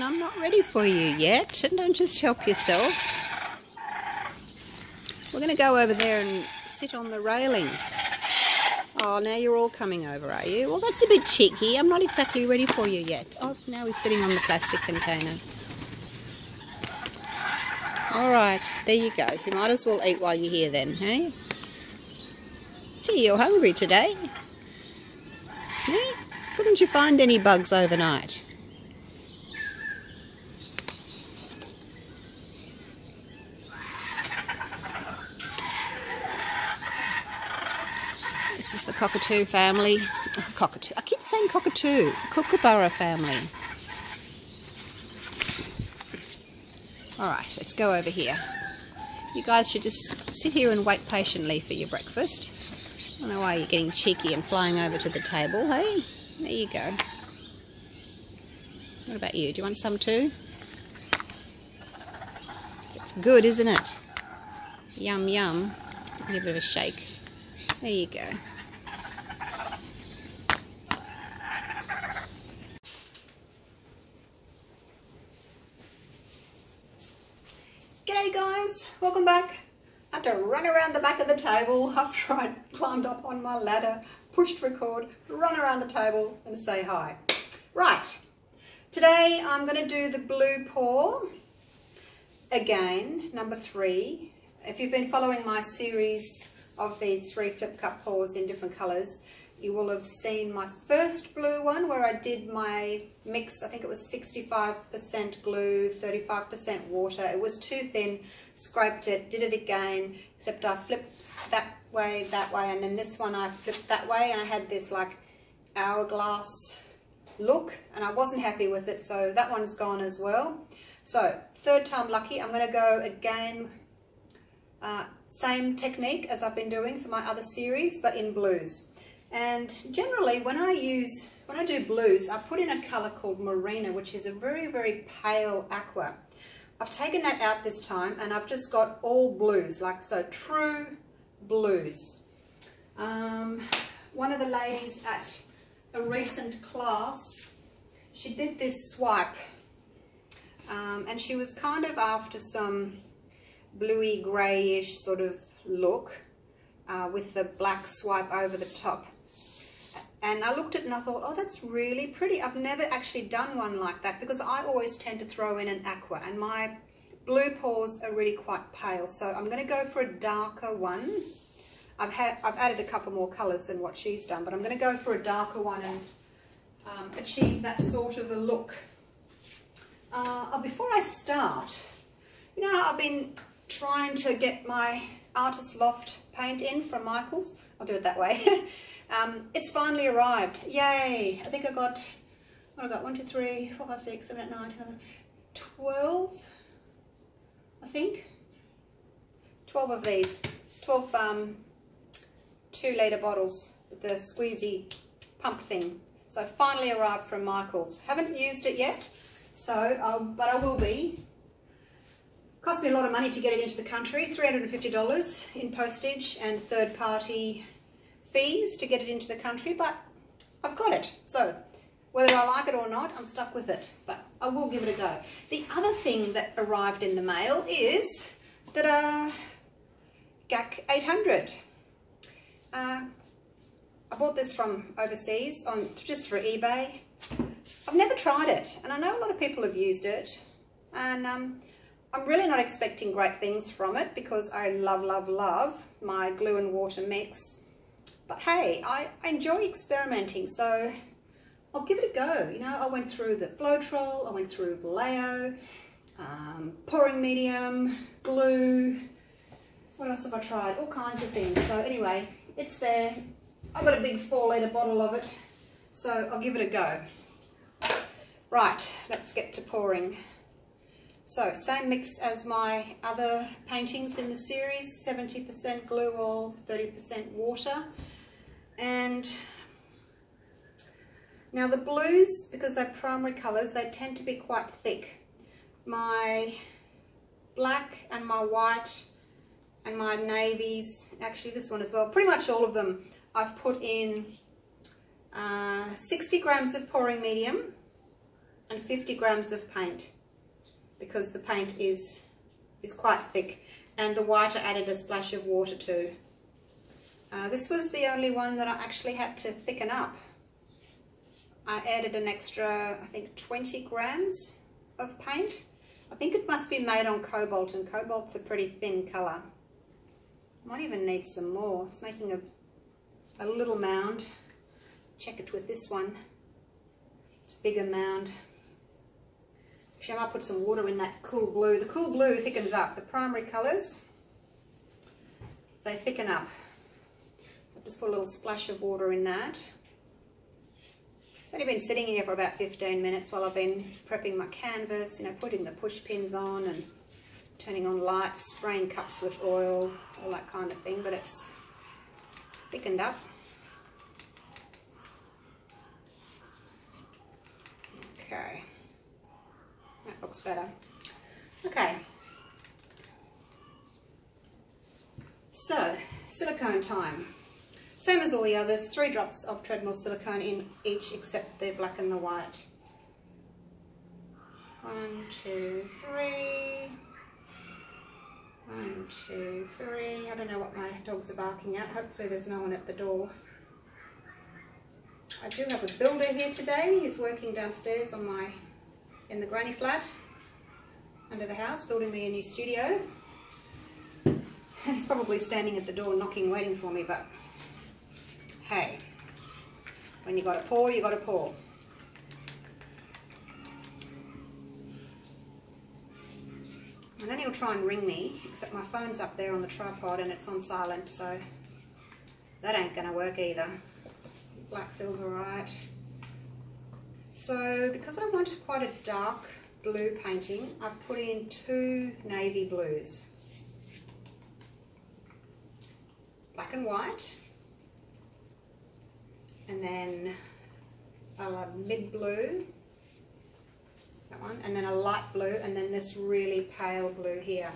and I'm not ready for you yet. And don't just help yourself. We're going to go over there and sit on the railing. Oh, now you're all coming over, are you? Well, that's a bit cheeky. I'm not exactly ready for you yet. Oh, now he's sitting on the plastic container. All right, there you go. You might as well eat while you're here then, hey? Gee, you're hungry today. Hey? Couldn't you find any bugs overnight? This is the cockatoo family. Oh, cockatoo. I keep saying cockatoo. Kookaburra family. Alright, let's go over here. You guys should just sit here and wait patiently for your breakfast. I don't know why you're getting cheeky and flying over to the table, hey? There you go. What about you? Do you want some too? It's good, isn't it? Yum, yum. Give it a bit of a shake. There you go. G'day guys, welcome back. I had to run around the back of the table after I climbed up on my ladder, pushed record, run around the table and say hi. Right, today I'm going to do the blue pour again, number 3. If you've been following my series of these 3 flip cup pours in different colours, you will have seen my first blue one where I did my mix. I think it was 65% glue, 35% water. It was too thin, scraped it, did it again, except I flipped that way, and then this one I flipped that way, and I had this like hourglass look, and I wasn't happy with it, so that one's gone as well. So, third time lucky, I'm going to go again, same technique as I've been doing for my other series, but in blues. And generally when I do blues, I put in a colour called Marina, which is a very, very pale aqua. I've taken that out this time and I've just got all blues, like so, true blues. One of the ladies at a recent class, she did this swipe, and she was kind of after some bluey greyish sort of look with the black swipe over the top. And I looked at it and I thought, oh, that's really pretty. I've never actually done one like that because I always tend to throw in an aqua, and my blue pours are really quite pale. So I'm going to go for a darker one. I've added a couple more colours than what she's done, but I'm going to go for a darker one and achieve that sort of a look. Before I start, you know, I've been trying to get my Artist Loft paint in from Michael's. I'll do it that way. It's finally arrived. Yay! I think I got, what I got, 1, 2, 3, 4, 5, 6, 7, 8, 9, 10, 12, I think. 12 of these. 12 2-litre bottles with the squeezy pump thing. So finally arrived from Michael's. Haven't used it yet, so but I will be. Cost me a lot of money to get it into the country, $350 in postage and third-party fees to get it into the country, but I've got it. So whether I like it or not, I'm stuck with it, but I will give it a go. The other thing that arrived in the mail is, ta-da, GAC 800. I bought this from overseas just through eBay. I've never tried it, and I know a lot of people have used it, and I'm really not expecting great things from it because I love, love, love my glue and water mix. But hey, I enjoy experimenting, so I'll give it a go. You know, I went through the Floetrol, I went through Vallejo, pouring medium, glue. What else have I tried? All kinds of things. So anyway, it's there. I've got a big 4-litre bottle of it, so I'll give it a go. Right, let's get to pouring. So, same mix as my other paintings in the series, 70% glue oil, 30% water. And now the blues, because they're primary colours, they tend to be quite thick. My black and my white and my navies, actually this one as well, pretty much all of them, I've put in 60 grams of pouring medium, and 50 grams of paint, because the paint is quite thick, and the white I added a splash of water too. This was the only one that I actually had to thicken up. I added an extra, I think 20 grams of paint. I think it must be made on cobalt, and cobalt's a pretty thin colour. Might even need some more. It's making a little mound. Check it with this one. It's a bigger mound. Actually, I might put some water in that cool blue. The cool blue thickens up. The primary colours, they thicken up. So I've just put a little splash of water in that. It's only been sitting here for about 15 minutes while I've been prepping my canvas, you know, putting the push pins on and turning on lights, spraying cups with oil, all that kind of thing, but it's thickened up. Okay, that looks better. Okay, so silicone time. Same as all the others, 3 drops of treadmill silicone in each except the black and the white. 1, 2, 3. 1, 2, 3. I don't know what my dogs are barking at. Hopefully there's no one at the door. I do have a builder here today. He's working downstairs in the granny flat under the house, building me a new studio. He's probably standing at the door knocking, waiting for me, but hey, when you got to pour, you got to pour. And then he'll try and ring me, except my phone's up there on the tripod and it's on silent, so that ain't gonna work either. Black feels alright. So because I want quite a dark blue painting, I've put in 2 navy blues. Black and white. And then a mid blue, that one, and then a light blue, and then this really pale blue here.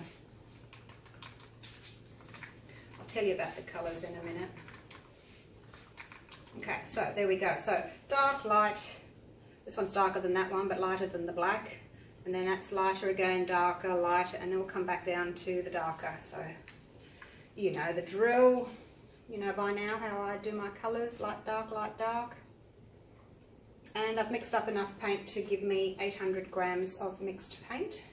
I'll tell you about the colours in a minute. Okay, so there we go. So dark, light, this one's darker than that one, but lighter than the black, and then that's lighter again, darker, lighter, and then we'll come back down to the darker. So you know the drill. You know by now how I do my colours, light, dark, light, dark. And I've mixed up enough paint to give me 800 grams of mixed paint.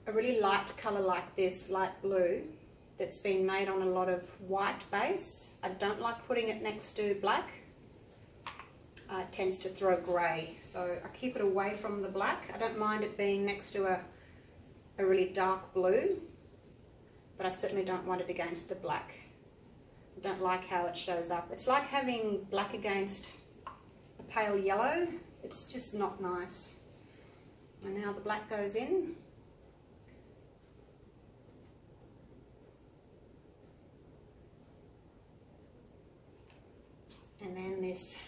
A really light colour like this, light blue, that's been made on a lot of white base. I don't like putting it next to black. It tends to throw grey, so I keep it away from the black. I don't mind it being next to a really dark blue, but I certainly don't want it against the black. I don't like how it shows up. It's like having black against a pale yellow. It's just not nice. And now the black goes in. And then this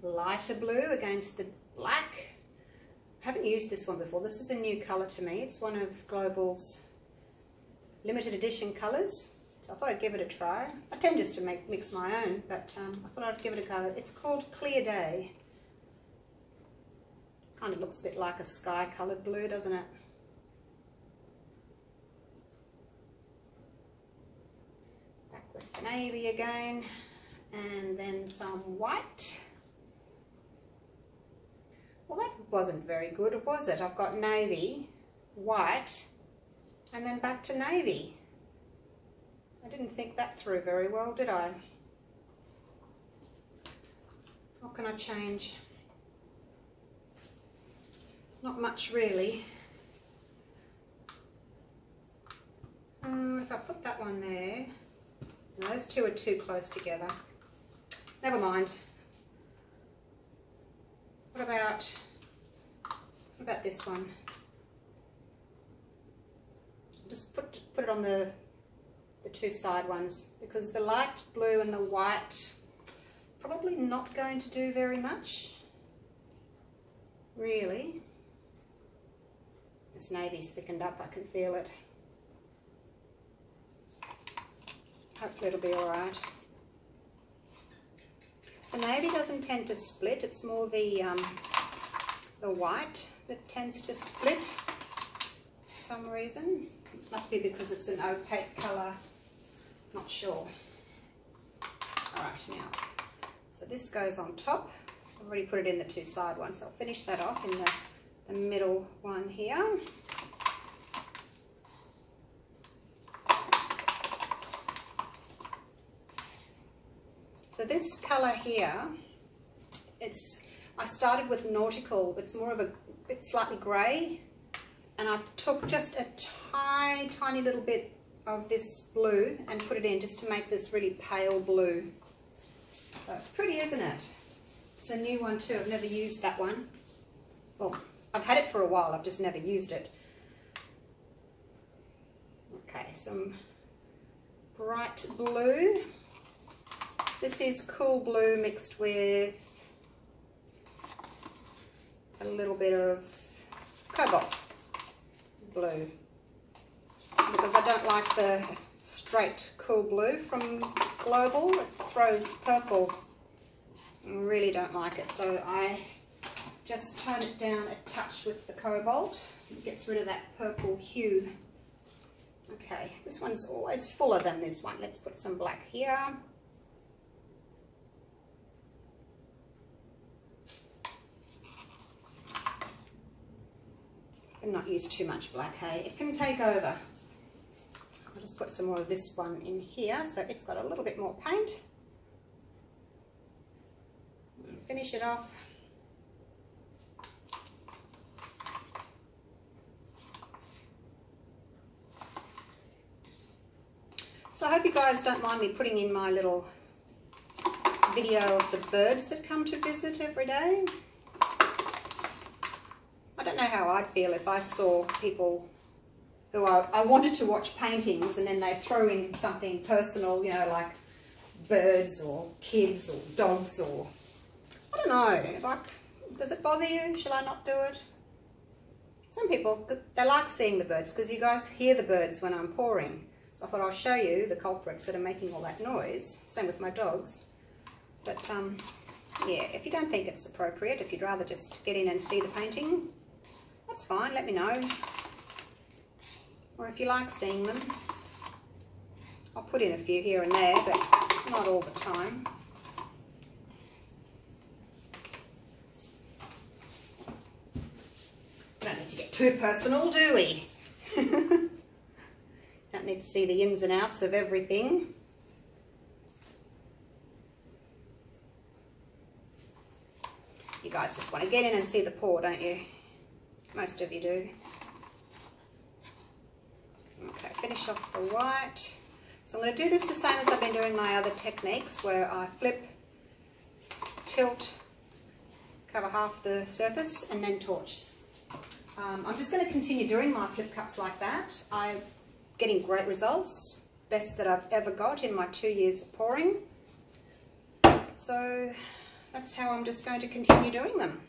lighter blue against the black. I haven't used this one before. This is a new colour to me. It's one of Global's limited edition colours, so I thought I'd give it a try. I tend just to mix my own, but I thought I'd give it a go. It's called Clear Day. Kind of looks a bit like a sky coloured blue, doesn't it? Back with the navy again, and then some white. Well, that wasn't very good, was it? I've got navy, white, and then back to navy. I didn't think that through very well, did I? What can I change? Not much really. If I put that one there, those two are too close together. Never mind. What about this one? Just put it on the two side ones, because the light blue and the white probably not going to do very much, really. This navy's thickened up, I can feel it. Hopefully it'll be alright. The navy doesn't tend to split, it's more the white that tends to split for some reason. It must be because it's an opaque colour, not sure. Alright, now, so this goes on top. I've already put it in the two side ones, so I'll finish that off in the middle one here. So this colour here, I started with nautical. It's more of a bit slightly grey, and I took just a tiny little bit of this blue and put it in just to make this really pale blue. So it's pretty, isn't it? It's a new one too. I've never used that one. Well, I've had it for a while. I've just never used it. Okay, some bright blue. This is cool blue mixed with a little bit of cobalt blue, because I don't like the straight cool blue from Global. It throws purple. I really don't like it, so I just tone it down a touch with the cobalt. It gets rid of that purple hue. Okay, this one's always fuller than this one. Let's put some black here. And not use too much black, hey? It can take over. I'll just put some more of this one in here so it's got a little bit more paint. And finish it off. So I hope you guys don't mind me putting in my little video of the birds that come to visit every day. I don't know how I'd feel if I saw people who I wanted to watch paintings and then they throw in something personal, you know, like birds or kids or dogs or, I don't know, like, does it bother you? Shall I not do it? Some people, they like seeing the birds because you guys hear the birds when I'm pouring. So I thought I'll show you the culprits that are making all that noise. Same with my dogs. But yeah, if you don't think it's appropriate, if you'd rather just get in and see the painting, that's fine, let me know. Or if you like seeing them, I'll put in a few here and there, but not all the time. We don't need to get too personal, do we? Don't need to see the ins and outs of everything. You guys just want to get in and see the pour, don't you? Most of you do. Okay, finish off the white. So I'm going to do this the same as I've been doing my other techniques, where I flip, tilt, cover half the surface, and then torch. I'm just going to continue doing my flip cups like that. I'm getting great results, best that I've ever got in my 2 years of pouring. So that's how I'm just going to continue doing them.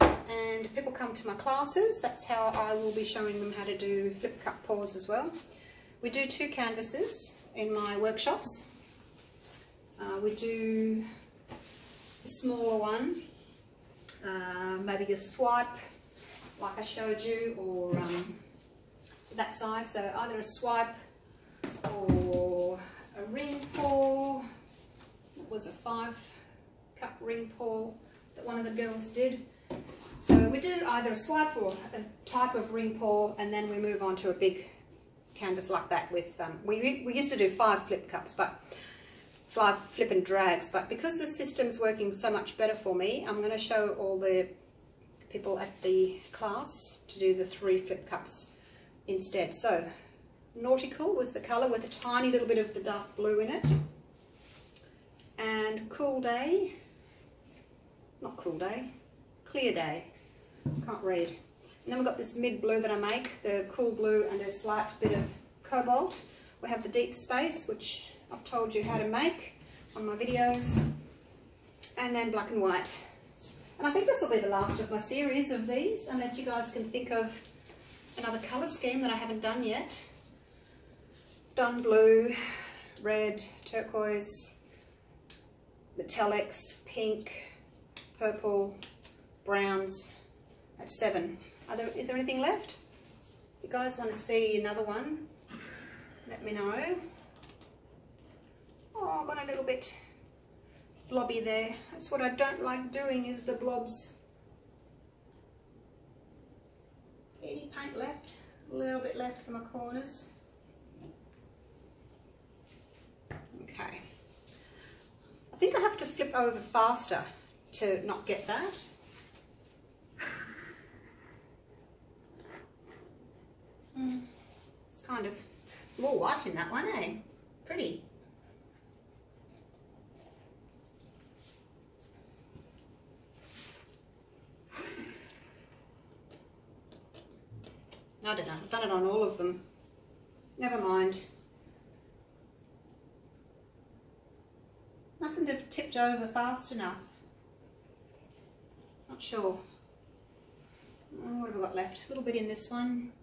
And if people come to my classes, that's how I will be showing them how to do flip cup pours as well. We do 2 canvases in my workshops. We do a smaller one, maybe a swipe like I showed you, or that size, so either a swipe or a ring pour. That was a 5-cup ring pour that one of the girls did. So we do either a swipe or a type of ring pour, and then we move on to a big canvas like that with, we used to do 5 flip cups, but 5 flip and drags, but because the system's working so much better for me, I'm going to show all the people at the class to do the 3 flip cups instead. So nautical was the colour with a tiny little bit of the dark blue in it, and cool day, not cool day, clear day, can't read. And then we've got this mid blue that I make, the cool blue and a slight bit of cobalt. We have the deep space, which I've told you how to make on my videos, and then black and white. And I think this will be the last of my series of these, unless you guys can think of another colour scheme that I haven't done yet. Done blue, red, turquoise, metallics, pink, purple, browns. That's 7. Is there anything left? If you guys want to see another one, let me know. Oh, I've got a little bit blobby there. That's what I don't like doing, is the blobs. Any paint left? A little bit left from my corners. Okay. I think I have to flip over faster to not get that. Kind of, it's more white in that one, eh? Pretty. I don't know, I've done it on all of them. Never mind. Mustn't have tipped over fast enough. Not sure. Oh, what have I got left? A little bit in this one.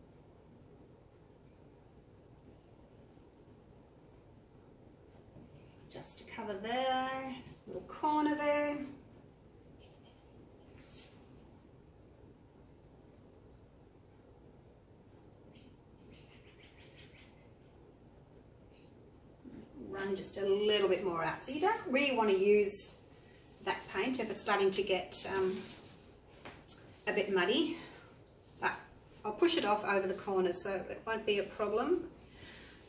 Just to cover there, little corner there. Run just a little bit more out. So you don't really want to use that paint if it's starting to get a bit muddy. But I'll push it off over the corners so it won't be a problem.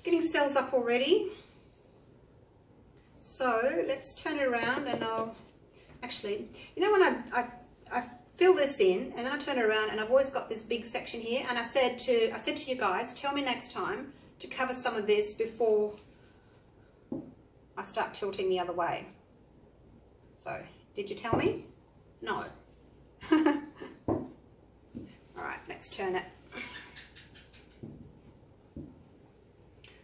Getting cells up already. So let's turn it around and I'll actually, you know, when I fill this in and then I turn it around and I've always got this big section here, and I said to you guys, tell me next time to cover some of this before I start tilting the other way. So did you tell me? No. All right, let's turn it.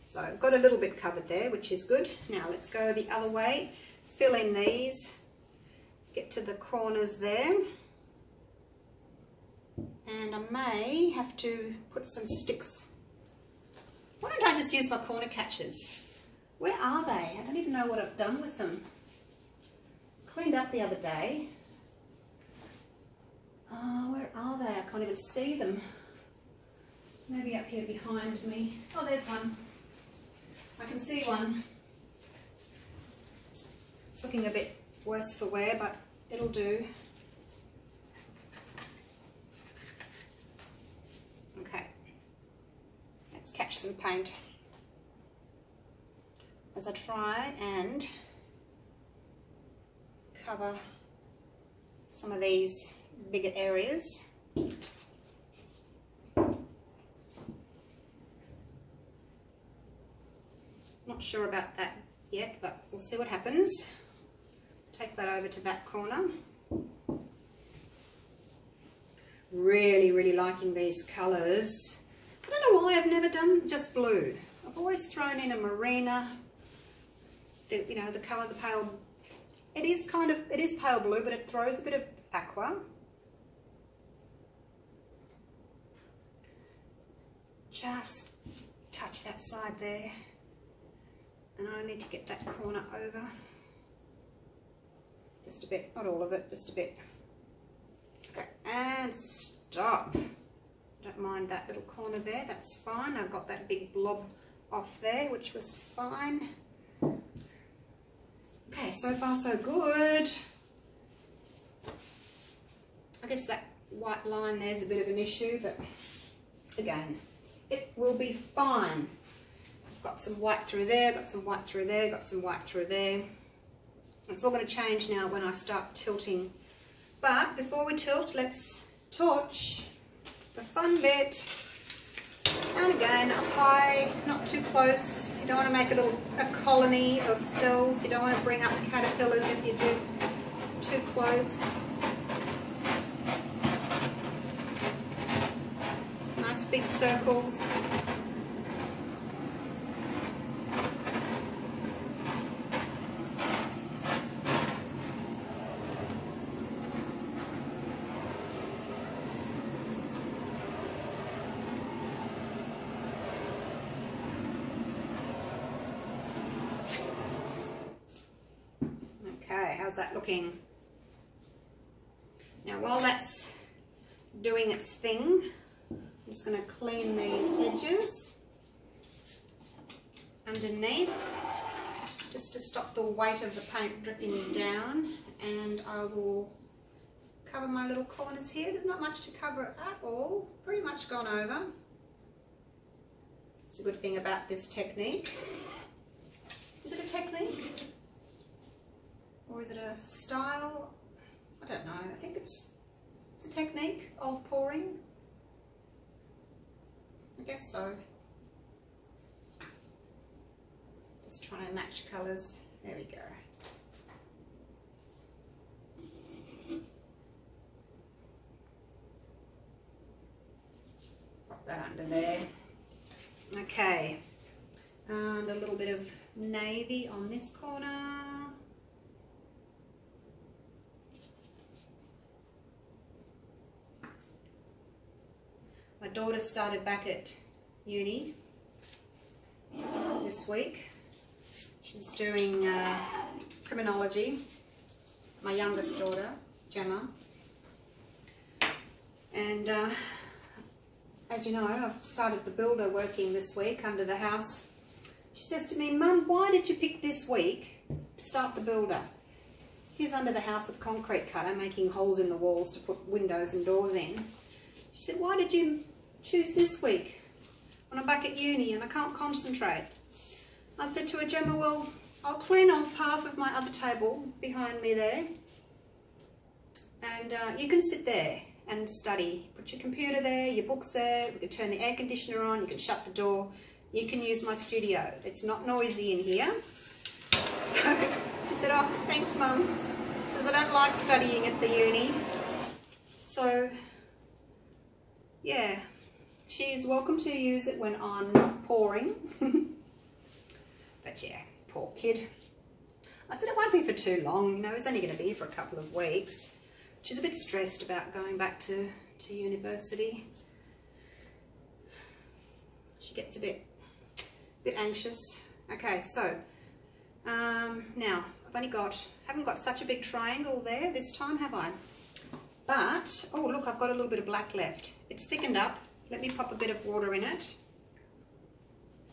So I've got a little bit covered there, which is good. Now let's go the other way, fill in these, get to the corners there. And I may have to put some sticks. Why don't I just use my corner catchers? Where are they? I don't even know what I've done with them. Cleaned up the other day. Oh, where are they? I can't even see them. Maybe up here behind me. Oh, there's one. I can see one. It's looking a bit worse for wear, but it'll do. Okay. Let's catch some paint as I try and cover some of these bigger areas. Not sure about that yet, but we'll see what happens. Take that over to that corner. Really, really liking these colours. I don't know why I've never done just blue. I've always thrown in a marina, you know, the colour, the pale. It is pale blue, but it throws a bit of aqua. Just touch that side there. And I need to get that corner over. Just a bit, not all of it, just a bit. Okay, and stop. Don't mind that little corner there, that's fine. I've got that big blob off there, which was fine. Okay, so far so good. I guess that white line there's a bit of an issue, but again, it will be fine. Got some white through there, got some white through there, got some white through there. It's all going to change now when I start tilting. But before we tilt, let's torch, the fun bit. And again, up high, not too close. You don't want to make a colony of cells. You don't want to bring up caterpillars if you do too close. Nice big circles. How's that looking? Now while that's doing its thing, I'm just going to clean these edges underneath just to stop the weight of the paint dripping down, and I will cover my little corners here. There's not much to cover at all, pretty much gone over. It's a good thing about this technique. Is it a technique? Or is it a style? I don't know. I think it's a technique of pouring. I guess so. Just trying to match colours. There we go. Pop that under there. Okay. And a little bit of navy on this corner. My daughter started back at uni this week. She's doing criminology. My youngest daughter, Gemma. And as you know, I've started the builder working this week under the house. She says to me, "Mum, why did you pick this week to start the builder? He's under the house with concrete cutter, making holes in the walls to put windows and doors in." She said, "Why did you choose this week when I'm back at uni and I can't concentrate?" I said to her, "Gemma, well, I'll clean off half of my other table behind me there, and you can sit there and study. Put your computer there, your books there, you can turn the air conditioner on, you can shut the door, you can use my studio. It's not noisy in here." So she said, "Oh, thanks, Mum." She says, "I don't like studying at the uni." So yeah, she's welcome to use it when I'm not pouring. But yeah, poor kid. I said it won't be for too long, you know, it's only going to be for a couple of weeks. She's a bit stressed about going back to university. She gets a bit anxious. Okay, so now haven't got such a big triangle there this time, have I? But oh look, I've got a little bit of black left. It's thickened up. Let me pop a bit of water in it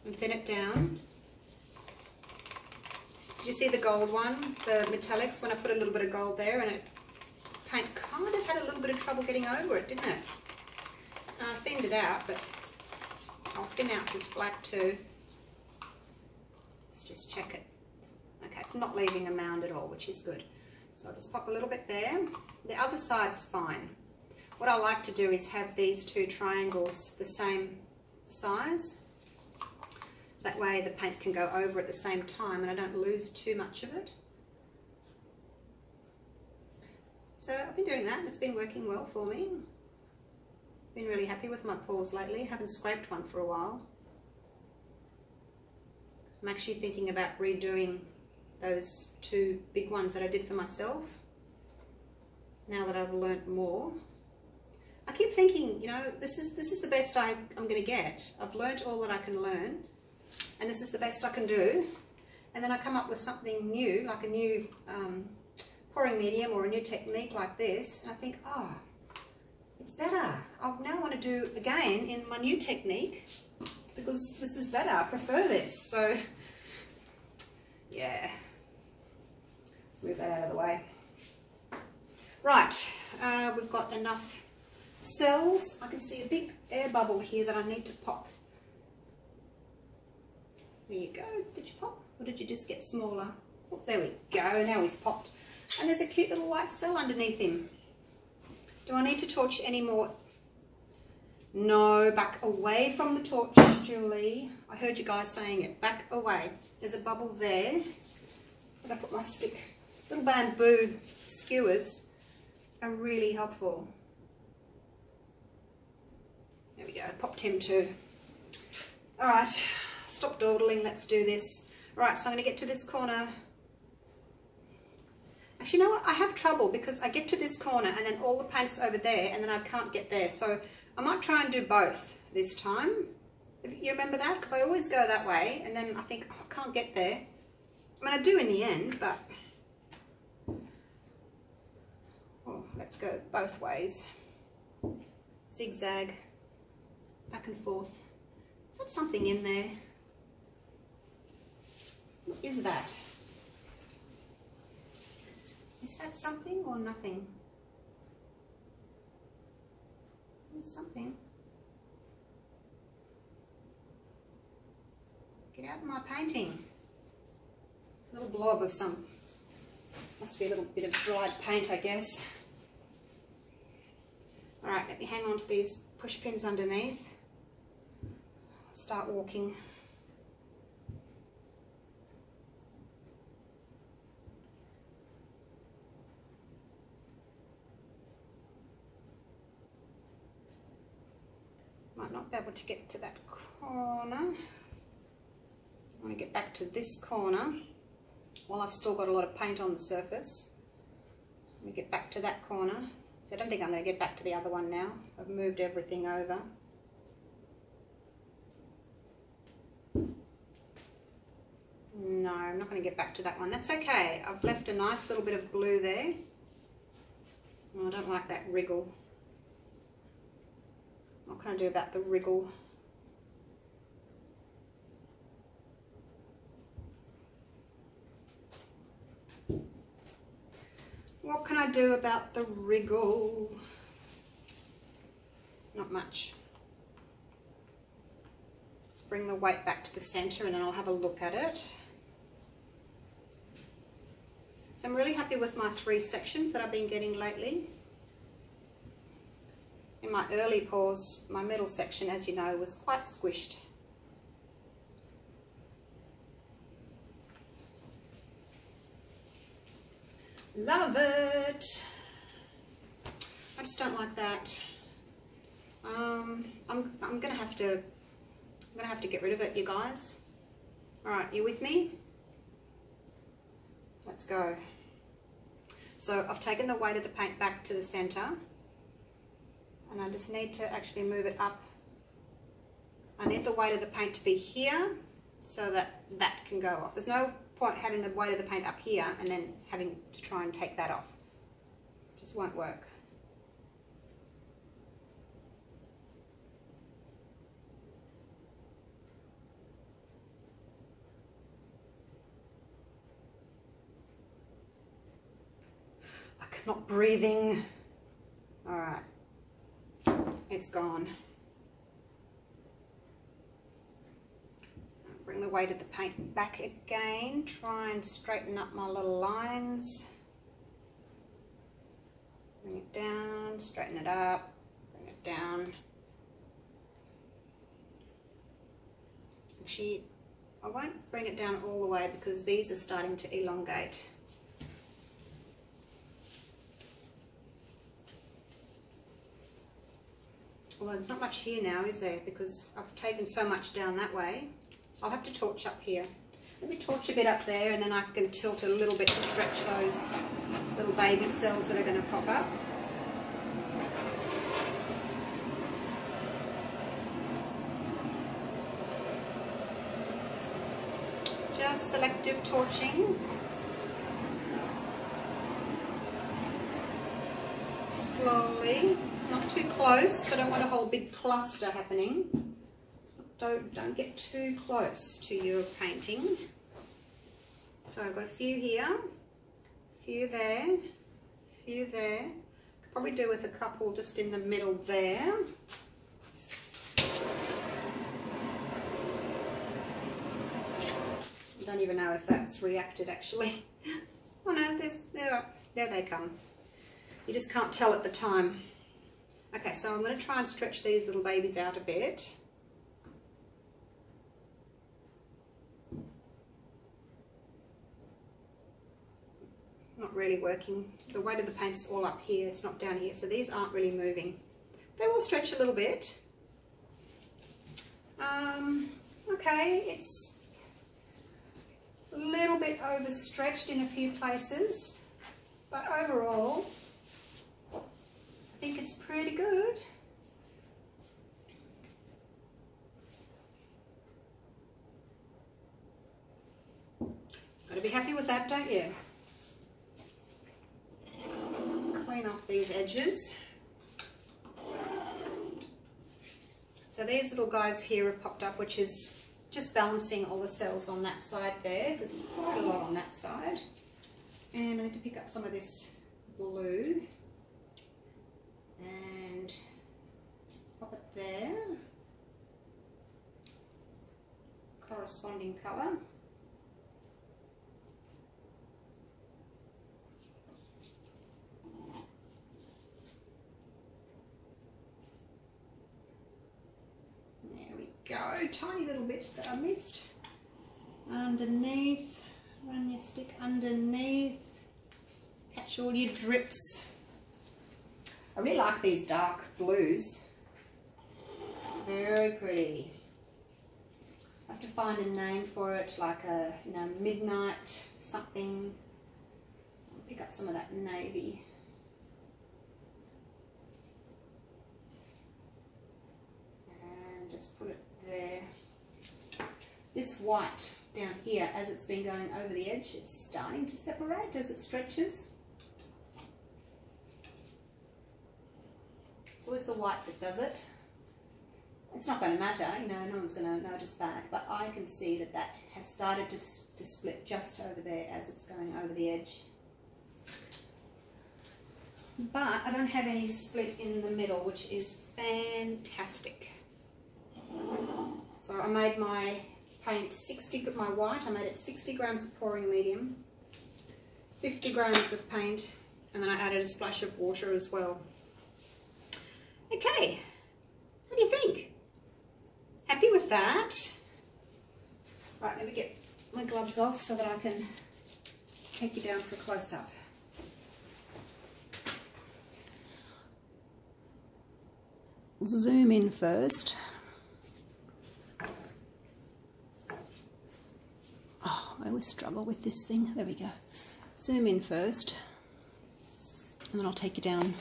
and thin it down. Did you see the gold one, the metallics, when I put a little bit of gold there, and paint kind of had a little bit of trouble getting over it, didn't it? I thinned it out, but I'll thin out this black too. Let's just check it. Okay, it's not leaving a mound at all, which is good. So I'll just pop a little bit there. The other side's fine. What I like to do is have these two triangles the same size. That way the paint can go over at the same time and I don't lose too much of it. So I've been doing that and it's been working well for me. Been really happy with my pours lately. Haven't scraped one for a while. I'm actually thinking about redoing those two big ones that I did for myself now that I've learnt more. I keep thinking, you know, this is the best I'm going to get. I've learnt all that I can learn and this is the best I can do, and then I come up with something new, like a new pouring medium or a new technique like this, and I think, oh, it's better. I now want to do again in my new technique because this is better. I prefer this. So yeah, let's move that out of the way. Right, we've got enough cells. I can see a big air bubble here that I need to pop. There you go. Did you pop? Or did you just get smaller? Oh, there we go. Now he's popped. And there's a cute little white cell underneath him. Do I need to torch any more? No, back away from the torch, Julie. I heard you guys saying it. Back away. There's a bubble there. But I put my stick. Little bamboo skewers are really helpful. There we go. Popped him too. All right. Stop dawdling. Let's do this. Right. So I'm going to get to this corner. Actually, you know what? I have trouble because I get to this corner and then all the paint's over there and then I can't get there. So I might try and do both this time. You remember that? Because I always go that way and then I think, oh, I can't get there. I mean, I do in the end, but let's go both ways. Zigzag, back and forth. Is that something in there? What is that? Is that something or nothing? There's something. Get out of my painting. A little blob of some, must be a little bit of dried paint, I guess. Alright, let me hang on to these push pins underneath. Start walking. Might not be able to get to that corner. I want to get back to this corner while I've still got a lot of paint on the surface. Let me get back to that corner. So I don't think I'm going to get back to the other one now. I've moved everything over. No, I'm not going to get back to that one. That's okay. I've left a nice little bit of blue there. Oh, I don't like that wriggle. What can I do about the wriggle? What can I do about the wriggle? Not much. Let's bring the weight back to the center and then I'll have a look at it. So I'm really happy with my 3 sections that I've been getting lately. In my early pours, my middle section, as you know, was quite squished. Love it. I just don't like that. I'm gonna have to get rid of it, you guys. All right, you with me? Let's go. So I've taken the weight of the paint back to the center, and I just need to actually move it up. I need the weight of the paint to be here so that that can go off. There's no point having the weight of the paint up here and then having to try and take that off. It just won't work. Like I'm not breathing. All right, it's gone. Bring the weight of the paint back again, try and straighten up my little lines. Bring it down, straighten it up, bring it down. Actually, I won't bring it down all the way because these are starting to elongate. Although there's not much here now, is there? Because I've taken so much down that way. I'll have to torch up here. Let me torch a bit up there and then I can tilt a little bit to stretch those little baby cells that are going to pop up. Just selective torching. Slowly, not too close. I don't want a whole big cluster happening. Don't get too close to your painting. So I've got a few here, a few there, a few there. Could probably do with a couple just in the middle there. I don't even know if that's reacted actually. Oh no, there they come. You just can't tell at the time. Okay, so I'm going to try and stretch these little babies out a bit. Not really working. The weight of the paint's all up here, it's not down here, so these aren't really moving. They will stretch a little bit. Okay, it's a little bit overstretched in a few places, but overall I think it's pretty good. Got to be happy with that, don't you? Clean off these edges. So these little guys here have popped up, which is just balancing all the cells on that side there, because there's quite a lot on that side. And I need to pick up some of this blue and pop it there. Corresponding colour. There we go. Tiny little bits that I missed. Underneath. Run your stick underneath. Catch all your drips. I really like these dark blues. Very pretty. I have to find a name for it, like a midnight something. I'll pick up some of that navy. And just put it there. This white down here, as it's been going over the edge, it's starting to separate as it stretches. It's always the white that does it. It's not going to matter, no one's going to notice that, but I can see that that has started to split just over there as it's going over the edge. But I don't have any split in the middle, which is fantastic. So I made my paint my white, I made it 60 grams of pouring medium, 50 grams of paint, and then I added a splash of water as well. Okay, what do you think? Happy with that? Right, let me get my gloves off so that I can take you down for a close-up. Zoom in first. Oh, I always struggle with this thing. There we go. Zoom in first, and then I'll take you down.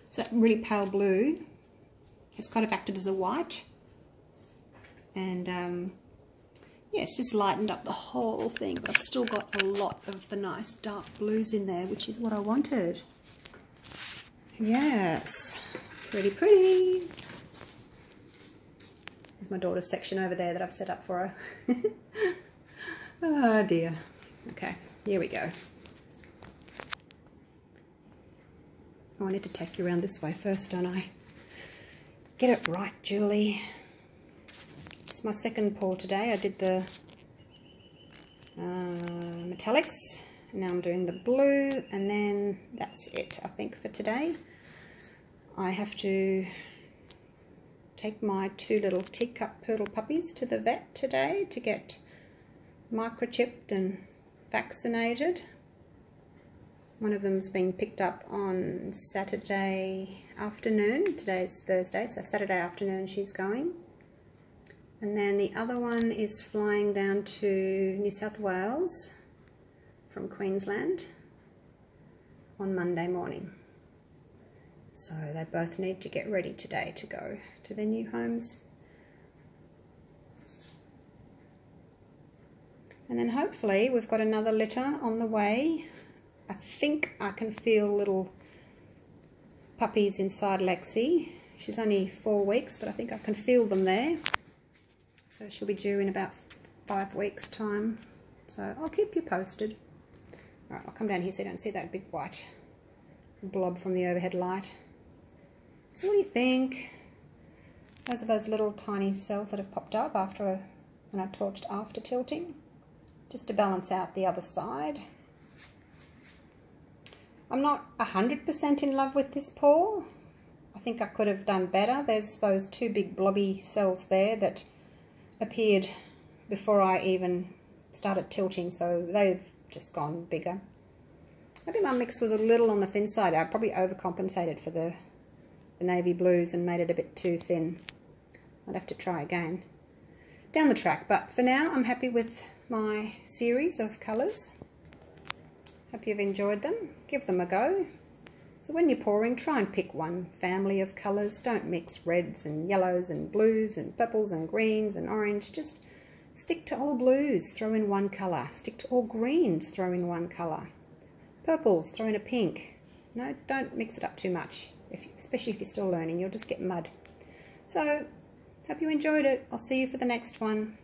So that really pale blue has kind of acted as a white, and yeah, it's just lightened up the whole thing, but I've still got a lot of the nice dark blues in there, which is what I wanted. Yes, pretty pretty. There's my daughter's section over there that I've set up for her. Oh dear. Okay, here we go. Oh, I need to take you around this way first, don't I? Get it right, Julie. It's my second pour today. I did the metallics, and now I'm doing the blue, and then that's it, I think, for today. I have to take my 2 little teacup poodle puppies to the vet today to get microchipped and vaccinated. One of them's being picked up on Saturday afternoon. Today's Thursday, so Saturday afternoon she's going. And then the other one is flying down to New South Wales from Queensland on Monday morning. So they both need to get ready today to go to their new homes. And then hopefully we've got another litter on the way. I think I can feel little puppies inside Lexi. She's only 4 weeks, but I think I can feel them there. So she'll be due in about 5 weeks' time. So I'll keep you posted. All right, I'll come down here so you don't see that big white blob from the overhead light. So what do you think? Those are those little tiny cells that have popped up after when I torched after tilting, just to balance out the other side. I'm not 100% in love with this pour. I think I could have done better. There's those 2 big blobby cells there that appeared before I even started tilting, so they've just gone bigger. Maybe my mix was a little on the thin side. I probably overcompensated for the navy blues and made it a bit too thin. I'd have to try again down the track, but for now I'm happy with my series of colours. Hope you've enjoyed them. Give them a go. So when you're pouring, try and pick one family of colours. Don't mix reds and yellows and blues and purples and greens and orange. Just stick to all blues, throw in one colour. Stick to all greens, throw in one colour. purples, throw in a pink. No, don't mix it up too much, especially if you're still learning, you'll just get mud. So, hope you enjoyed it. I'll see you for the next one.